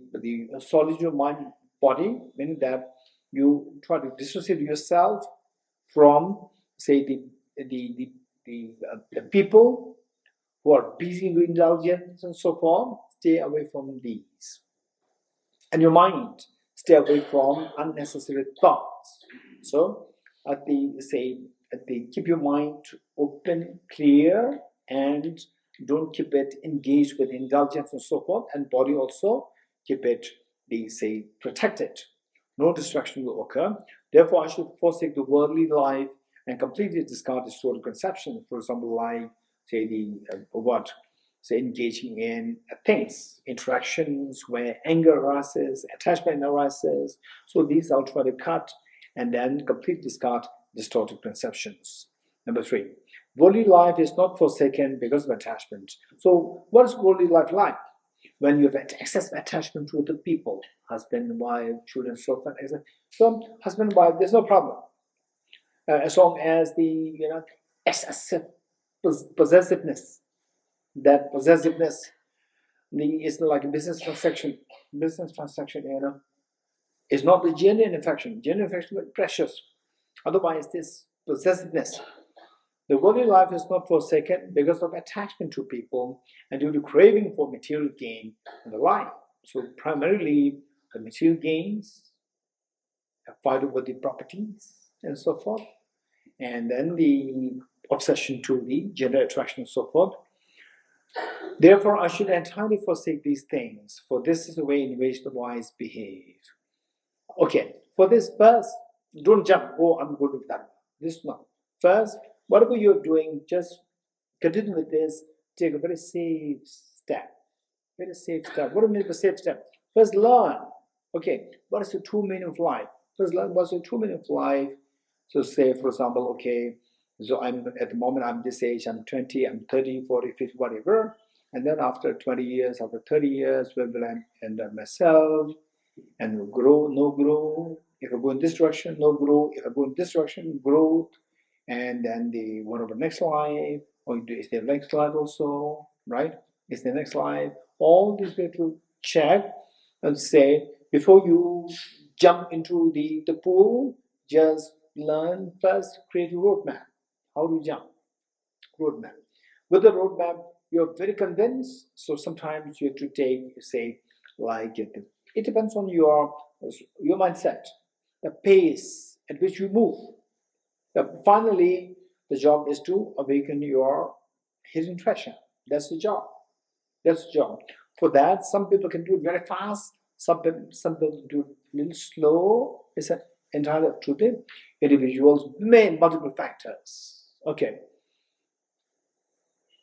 solitude of mind, body, meaning that you try to dissociate yourself from, say, the people who are busy with indulgence and so forth. Stay away from these. And your mind, stay away from unnecessary thoughts. So, keep your mind open, clear, and don't keep it engaged with indulgence and so forth. And body also, keep it, protected. No distraction will occur. Therefore, I should forsake the worldly life and completely discard distorted conception. For example, like, engaging in things, interactions where anger arises, attachment arises. So these I'll try to cut and then completely discard distorted conceptions. Number three, worldly life is not forsaken because of attachment. So what is worldly life like? When you have excess attachment to other people, husband, wife, children, so forth, so husband, wife, there's no problem. As long as the excessive possessiveness, that possessiveness is like a business transaction. Is not the genuine affection. Genuine affection is precious. Otherwise, this possessiveness. The worldly life is not forsaken because of attachment to people and due to craving for material gain and the like. So primarily the material gains, a fight over the properties and so forth, and then the obsession to the gender attraction and so forth. Therefore, I should entirely forsake these things, for this is the way in which the wise behave. Okay, for this first, don't jump, oh, I'm going to do that. This not. First, whatever you're doing, just continue with this, take a very safe step. Very safe step. What do you mean by safe step? First, learn. Okay, what is the true meaning of life? First, learn what's the true meaning of life. So say, for example, okay, so I'm at the moment, I'm this age, I'm 20, I'm 30, 40, 50, whatever. And then after 20 years, after 30 years, where will I end up myself? And grow, no grow. If I go in this direction, no grow. If I go in this direction, growth. And then what about next life? Or is there next life also? Right? Is there next life? All these we have to check and say, before you jump into the pool, just learn first, create a roadmap. How do you jump? Roadmap. With the roadmap, you're very convinced, so sometimes you have to take, say, like, it depends on your mindset, the pace at which you move. Finally, the job is to awaken your hidden treasure. That's the job. That's the job. For that, some people can do it very fast, some people do it little slow is entirely up to the individual's main multiple factors. Okay.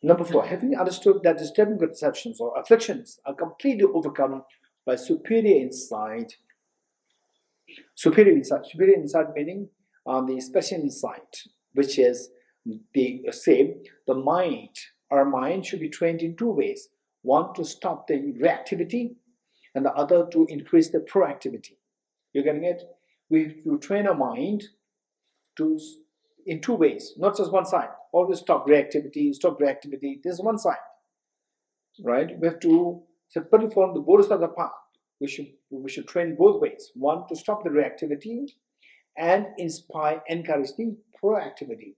Number 4, having understood that disturbing conceptions or afflictions are completely overcome by superior insight. Superior insight meaning the special insight, which is the same. Our mind should be trained in 2 ways. One, to stop the reactivity, and the other to increase the proactivity. You're getting it? We train our mind in 2 ways, not just one side. Always stop reactivity. This is one side, right? We have to put it from the Bodhisattva path. We should train both ways. One, to stop the reactivity, and encourage the proactivity.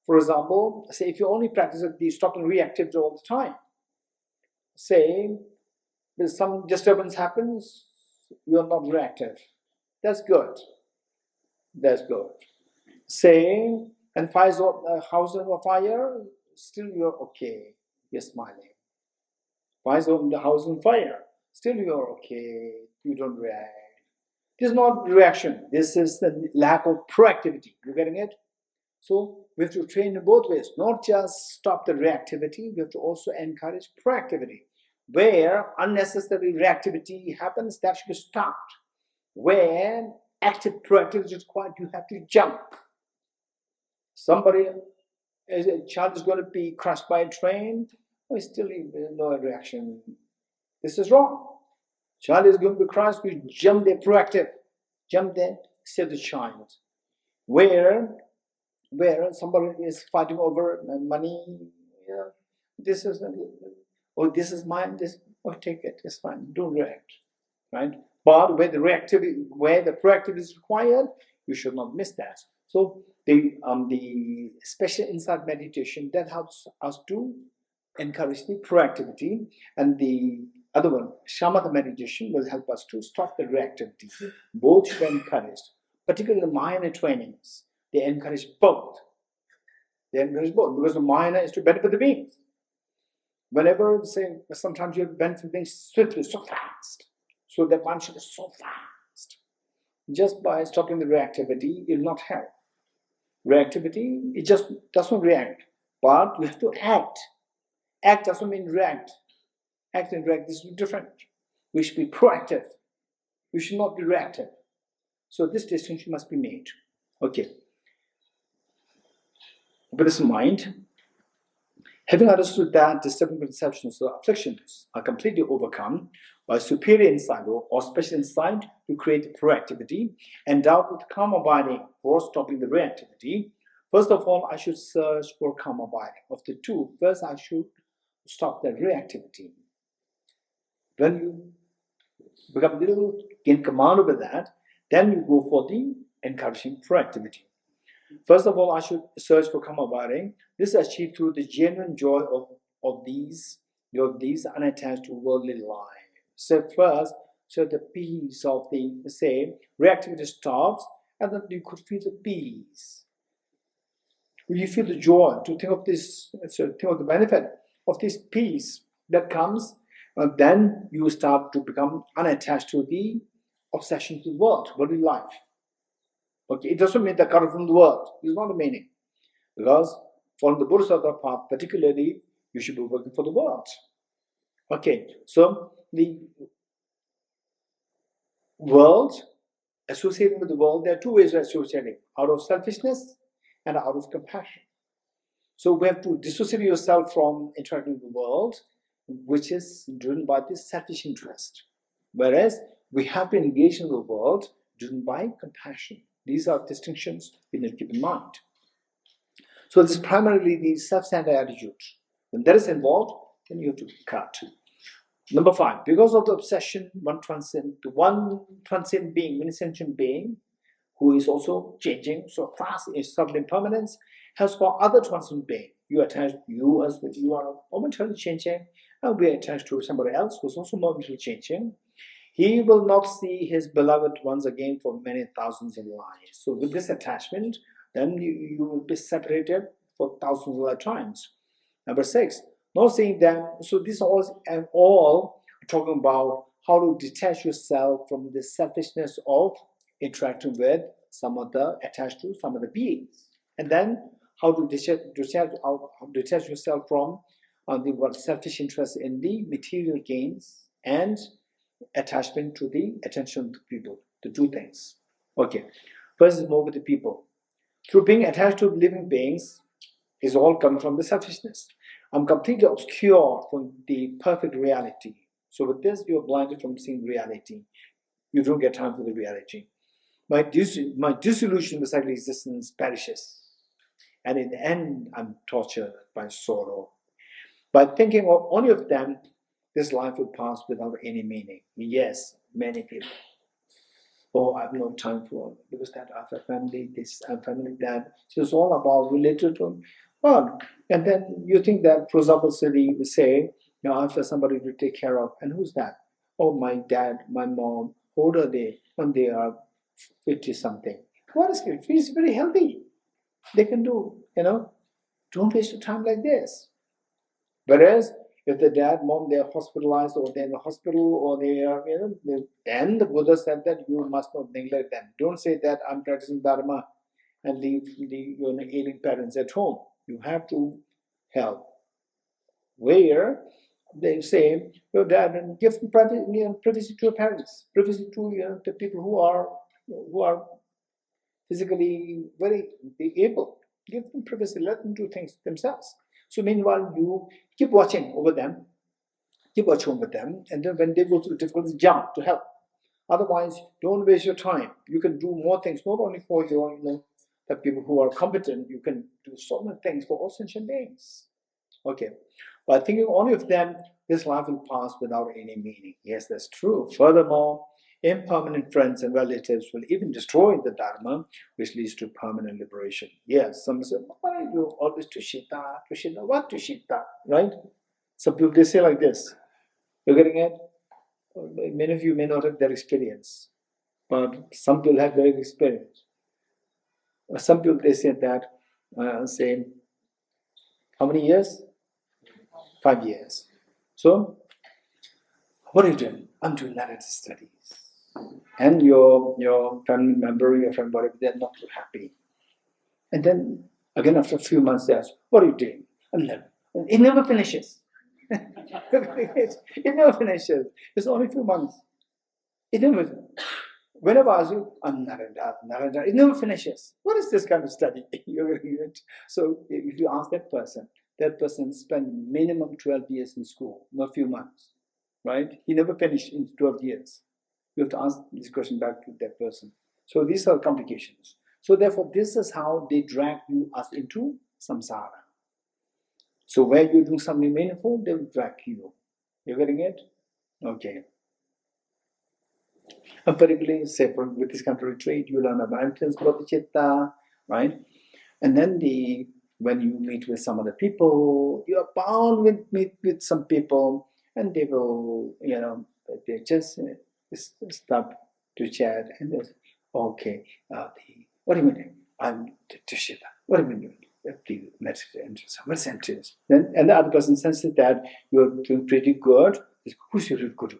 For example, say if you only practice the stopping reactivity all the time, say there's some disturbance happens, you're not reactive. That's good. Say, and fires a house on fire, still you're okay. You're smiling. Fires on the house on fire, still you're okay. You don't react. This is not reaction. This is the lack of proactivity. You getting it? So we have to train in both ways. Not just stop the reactivity. We have to also encourage proactivity. Where unnecessary reactivity happens, that should be stopped. When active proactivity is required, you have to jump. A child is going to be crushed by a train, still no reaction. This is wrong. Child is going to be crushed, you jump there, proactive. Jump there, save the child. Where somebody is fighting over money, this is mine, take it, it's fine, don't react, right? But where the proactivity is required, you should not miss that. So the special insight meditation that helps us to encourage the proactivity, and the other one, shamatha meditation, will help us to stop the reactivity. Both should be encouraged, particularly the Mahāyāna trainings. They encourage both. Because the Mahāyāna is to benefit the beings. Whenever, say, sometimes you benefit beings swiftly, so fast. So the mindset is so fast. Just by stopping the reactivity, it will not help. Reactivity, it just doesn't react. But we have to act. Act doesn't mean react. Act and react is different. We should be proactive. We should not be reactive. So this distinction must be made. Okay. With this in mind, having understood that disturbing conceptions or afflictions are completely overcome by superior insight or special insight to create proactivity, endowed with calm abiding for stopping the reactivity, first of all, I should search for calm abiding. Of the two, first I should stop the reactivity. When you become a little in command over that, then you go for the encouraging proactivity. First of all, I should search for calm abiding. This is achieved through the genuine joy of these unattached to worldly life. So first, the peace of the, say, reactivity stops, and then you could feel the peace. When you feel the joy to think of this, think of the benefit of this peace that comes, then you start to become unattached to the obsession to the worldly life. Okay, it doesn't mean that cut off from the world. It's not the meaning. Because from the Bodhisattva path, particularly, you should be working for the world. Okay, so the world, associating with the world, there are 2 ways of associating: out of selfishness and out of compassion. So we have to dissociate yourself from interacting with the world, which is driven by this selfish interest. Whereas we have to engage in the world driven by compassion. These are distinctions we need to keep in mind. So this is primarily the self-centered attitude. When that is involved, then you have to cut. Number 5, because of the obsession, one transcendent being, meaning sentient being, who is also changing so fast in subtle impermanence, has for other transcendent being. You attach you as if you are momentarily changing, and we are attached to somebody else who is also momentarily changing. He will not see his beloved once again for many thousands of lives. So with this attachment, then you will be separated for thousands of lifetimes. Number 6, not seeing them. So this all talking about how to detach yourself from the selfishness of interacting with some of the attached to some of the beings, and then how to detach yourself from the selfish interest in the material gains and attachment to the attention to people, the two things. Okay, first is more with the people. Through being attached to living beings is all coming from the selfishness. I'm completely obscure from the perfect reality. So with this, you're blinded from seeing reality. You don't get time for the reality. My disillusion with psychic existence perishes. And in the end, I'm tortured by sorrow. By thinking of only of them, this life will pass without any meaning. Yes, many people. Oh, I have no time for it, because that I have a family, this, I have family, that. So it's all about related to God. And then you think that, for example, Siddhi will say, you know, I have somebody to take care of. And who's that? Oh, my dad, my mom. How old are they? When they are 50 something. What is 50? It's very healthy. They can do, you know, don't waste your time like this. Whereas if the dad, mom, they are hospitalized, or they're in the hospital, or they are, you know, then the Buddha said that you must not neglect them. Don't say that I'm practicing Dharma and leave your ailing parents at home. You have to help. Where they say your dad, and give privacy to your parents, privacy to the people who are physically very able. Give them privacy, let them do things themselves. So meanwhile, you keep watching over them, and then when they go through difficulties, jump to help. Otherwise, don't waste your time. You can do more things, not only for your, the people who are competent. You can do so many things for all sentient beings. Okay, by thinking only of them, this life will pass without any meaning. Yes, that's true. Furthermore, impermanent friends and relatives will even destroy the Dharma, which leads to permanent liberation. Yes, some say, why do you always Tushita? What Tushita? Right? Some people, they say like this. You're getting it? Many of you may not have that experience, but some people have that experience. Some people, they say that, say, how many years? 5 years. So, what are you doing? I'm doing narrative studies. And your family member, your friend, whatever, they're not too happy. And then, again, after a few months, they ask, what are you doing? I'm never. It never finishes. It never finishes. It's only a few months. It never. Whenever I ask you, I'm Narendra. It never finishes. What is this kind of study? So if you ask that person spent minimum 12 years in school, not a few months, right? He never finished in 12 years. You have to ask this question back to that person. So these are complications. So therefore, this is how they drag us into samsara. So where you're doing something meaningful, they will drag you. You're getting it? Okay. And particularly, say, with this kind of retreat, you learn about Its Bodhicitta, right? And then when you meet with some other people, you are bound with meet with some people, and they will, they just stop to chat, and they say, okay, what do you mean? I'm Tushita. What do you mean? The interest. What's interest? Then, and the other person senses that you're doing pretty good. Who's your guru?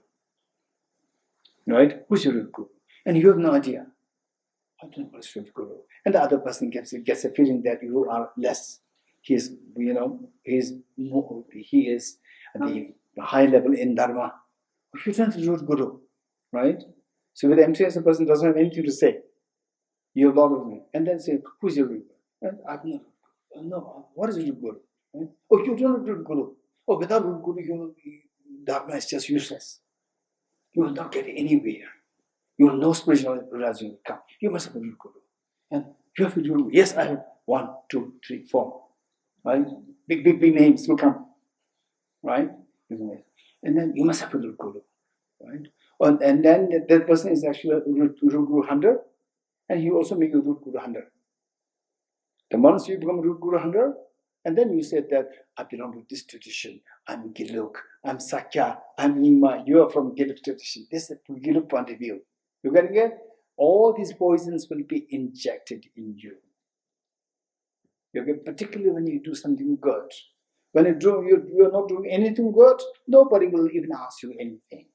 Right? Who's your real guru? And you have no idea. I don't know what's your guru. And the other person gets a feeling that you are less. He is at the high level in Dharma. You don't have a guru, right? So with emptiness, the person doesn't have anything to say. You have a lot of me. And then say, who's your guru? And I've never. No, what is your guru? Right? Oh, you don't have a guru. Oh, without a guru, Dharma is just useless. You will not get anywhere. You will know spiritual realization will come. You must have a guru. And you have to do, yes, I have 1, 2, 3, 4. Right? Big names will come. Right? And then you must have a guru. Right? And then that person is actually a Guru Hunter, and he also make a Guru Hunter. The moment you become Guru Hunter, and then you said that I belong to this tradition. I'm Giluk, I'm Sakya, I'm Nima. You are from Giluk tradition. This is the Giluk point of view. You getting it? All these poisons will be injected in you. Particularly when you do something good. When you are not doing anything good, nobody will even ask you anything.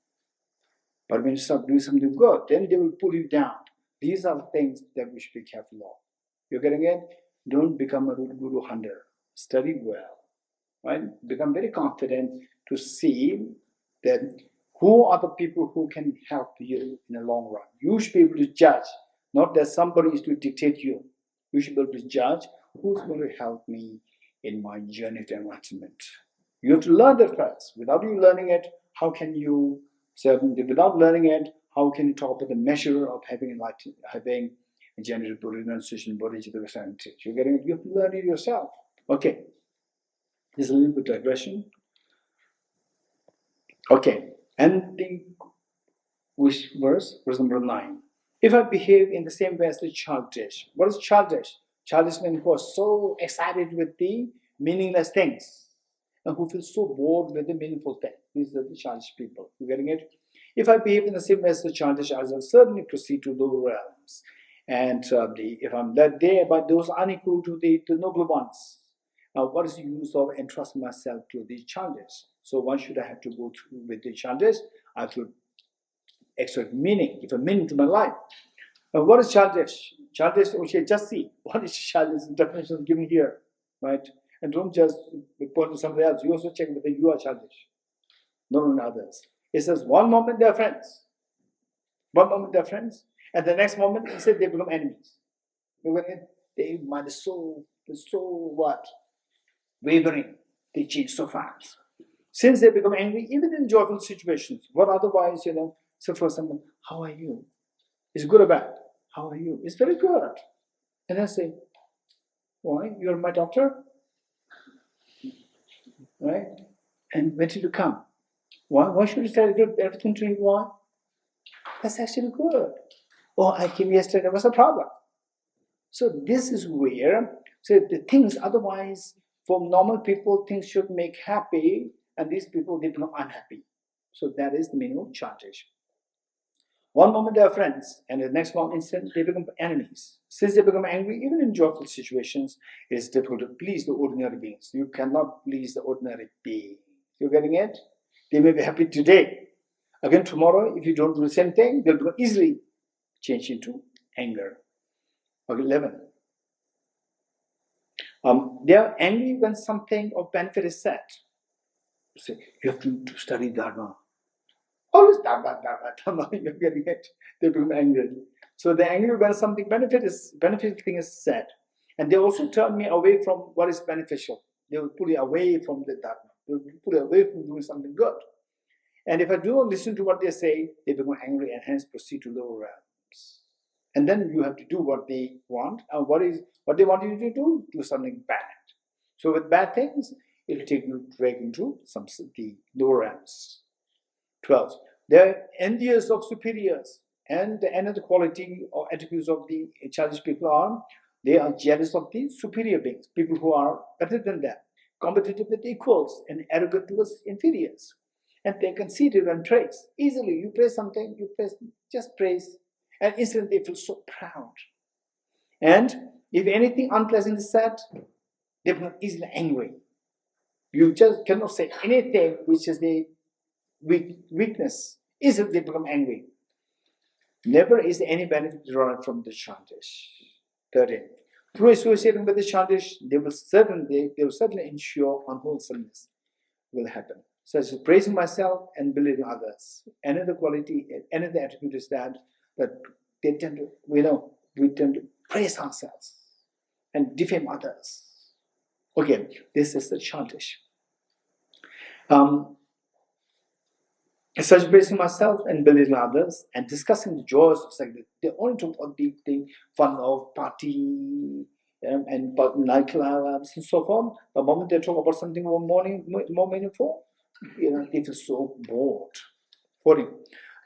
But when you start doing something good, then they will pull you down. These are things that we should be careful of. You're getting it? Don't become a guru hunter. Study well, right? Become very confident to see that who are the people who can help you in the long run. You should be able to judge, not that somebody is to dictate you. You should be able to judge who's going to help me in my journey to enlightenment. You have to learn that first. Without you learning it, how can you, without learning it, how can you talk about the measure of having generated Buddha renunciation, Bodhichitta sanity? You're getting it? You have to learn it yourself. Okay. There's a little bit of digression. Okay. And the which verse? Verse number 9. If I behave in the same way as the childish. What is childish? Childish men who are so excited with the meaningless things and who feel so bored with the meaningful things. These are the childish people. You getting it? If I behave in the same way as the childish, I will certainly proceed to lower realms. And if I'm led there by those unequal to the noble ones, what is the use of entrusting myself to the childish? So why should I have to go through with the childish? I have to extract meaning, give a meaning to my life. What is childish? Childish, okay, just see what is childish. The definition is given here, right? And don't just point to somebody else. You also check whether you are childish, not on others. It says one moment they are friends, one moment they are friends, and the next moment it says they become enemies. Their mind is so what? Wavering. They change so fast. Since they become angry, even in joyful situations, what otherwise, so for example, how are you? It's good or bad? How are you? It's very good. And I say, why? You're my doctor? Right? And when did you come? Why should you tell everything to you? Why? That's actually good. Oh, I came yesterday, there was a problem. So this is where, so the things otherwise, for normal people, things should make happy, and these people, they become unhappy. So that is the meaning of childish. One moment they are friends, and the next moment they become enemies. Since they become angry, even in joyful situations, it is difficult to please the ordinary beings. You cannot please the ordinary being. You're getting it? They may be happy today. Again, tomorrow, if you don't do the same thing, they'll become easily change into anger. Okay, 11. They are angry when something of benefit is said. Say, you have to study Dharma. Always Dharma. You're getting it. They become angry. So they're angry when something beneficial thing is said. And they also turn me away from what is beneficial. They will pull you away from the Dharma. They will pull you away from doing something good. And if I do not listen to what they say, they become angry and hence proceed to lower realms. And then you have to do what they want. And what they want you to do? Do something bad. So with bad things, it will take you drag into the lower realms. 12. They are envious of superiors. And another quality or attributes of the childish people are, they are jealous of the superior beings, people who are better than them, competitive with equals, and arrogant towards inferiors. And they're conceited and praise. Easily, you praise something, just praise, and instantly they feel so proud. And if anything unpleasant is said, they become easily angry. You just cannot say anything which is the weakness. Easily they become angry. Never is any benefit derived from the childish. 13. Through associating with the childish, they will certainly ensure unwholesomeness will happen, such as praising myself and believing others. Another quality, another attribute is that they tend to, we tend to praise ourselves and defame others. Okay, this is the childish. Such praising myself and believing others and discussing the joys of sex. They only talk about the fun of party and nightclubs and so on. The moment they talk about something more meaningful, they feel so bored. 14.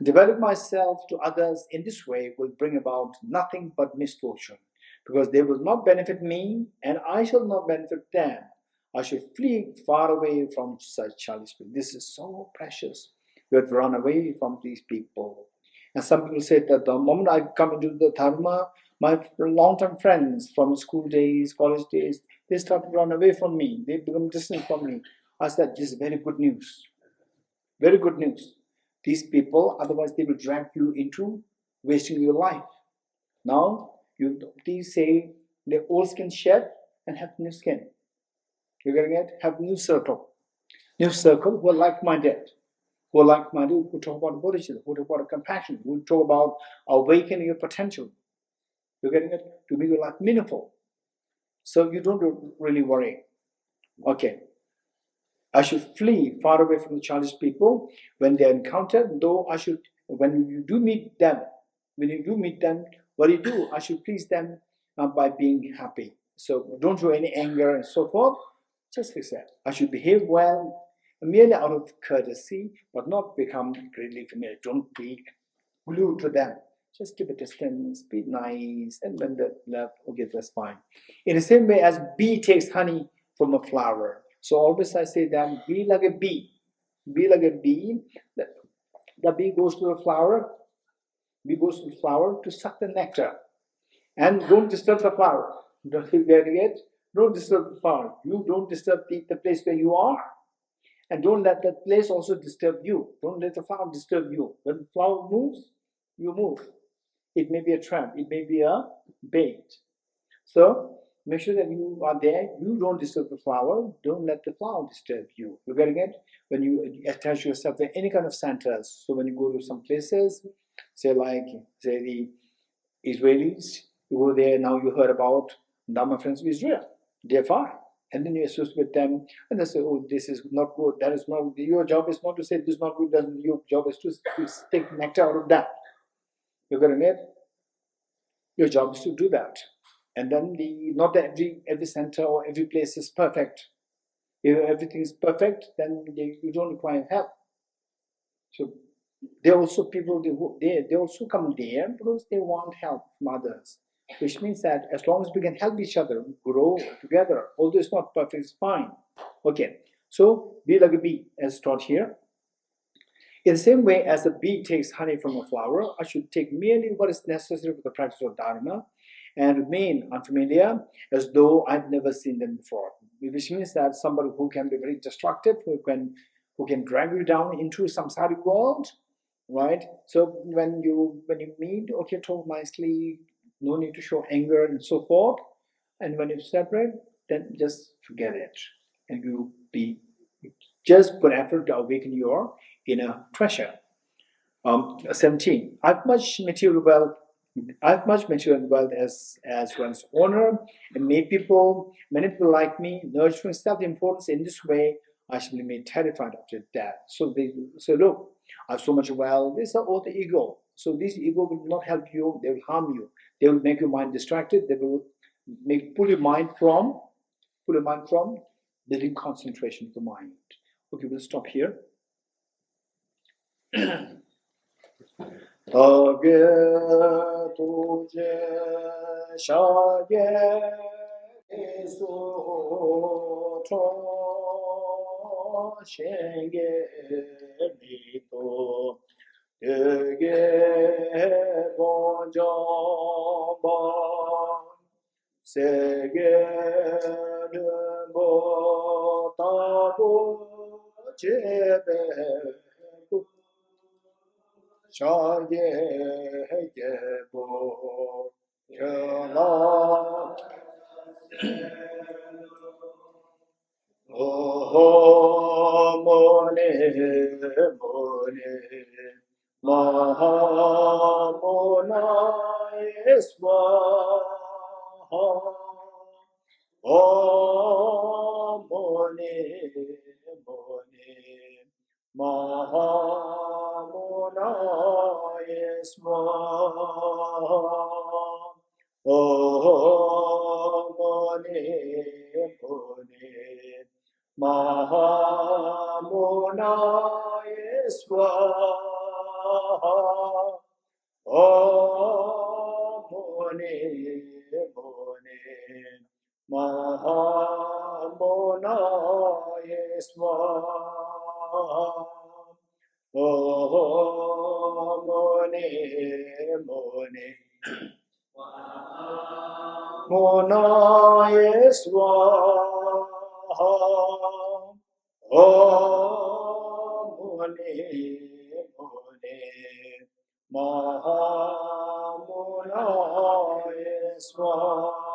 Develop myself to others in this way will bring about nothing but misfortune, because they will not benefit me and I shall not benefit them. I should flee far away from such childish people. This is so precious. We have to run away from these people. And some people say that the moment I come into the Dharma, my long-term friends from school days, college days, they start to run away from me. They become distant from me. I said, this is very good news. Very good news. these people, otherwise they will drag you into wasting your life. Now, these say the old skin shed and have new skin. You're getting it? Have new circle. New circle who are like-minded. Who are like-minded, who talk about Bodhichitta, who talk about compassion, who talk about awakening your potential. You're getting it? To make your life meaningful. So you don't really worry. Okay. I should flee far away from the childish people when they are encountered, though I should, when you do meet them, what do you do? I should please them by being happy. So don't show any anger and so forth. Just accept. I should behave well, merely out of courtesy, but not become greatly familiar. Don't be glued to them. Just keep a distance, be nice, and when the love, okay, that's fine. In the same way as bee takes honey from a flower. So always I say that be like a bee. Be like a bee. The bee goes to the flower. Bee goes to the flower to suck the nectar. And don't disturb the flower. Don't you get it? Don't disturb the flower. You don't disturb the place where you are. And don't let that place also disturb you. Don't let the flower disturb you. When the flower moves, you move. It may be a trap. It may be a bait. So make sure that you are there. You don't disturb the flower. Don't let the flower disturb you. You're getting it? When you attach yourself to any kind of centers. So when you go to some places, say the Israelis, you go there, now you heard about Dharma Friends of Israel. They're fine. And then you associate with them, and they say, oh, this is not good, that is not good. Your job is not to say this is not good, your job is to take nectar out of that. You're getting it? Your job is to do that. And then not that every center or every place is perfect. If everything is perfect, then you don't require help. So there are also people, they also come there because they want help from others. Which means that as long as we can help each other, grow together, although it's not perfect, it's fine. Okay, so be like a bee, as taught here. In the same way as a bee takes honey from a flower, I should take merely what is necessary for the practice of Dharma and remain unfamiliar as though I've never seen them before. Which means that somebody who can be very destructive, who can drag you down into samsaric world, right? So when you meet, okay, talk nicely, no need to show anger and so forth. And when you separate, then just forget it. And you just put effort to awaken your inner treasure. 17. I've much material wealth as one's honor, and many people like me, nurturing self-importance in this way, I shall be made terrified after death. So they say, look, I have so much wealth. These are all the ego. So this ego will not help you, they will harm you. They will make your mind distracted, they will pull your mind from building concentration of the mind. Okay, we'll stop here. Tuje shaye so to shenge mito ge bonjo bon sege bo tabu chebe shaye bo yala oh mone mahamona eswaha oh mone mahamona eswaha oh mone mahamona eswaha oh mone mahamona eswaha oh mone Mona Eswaha Om Mone Mahāmunāya Svaha.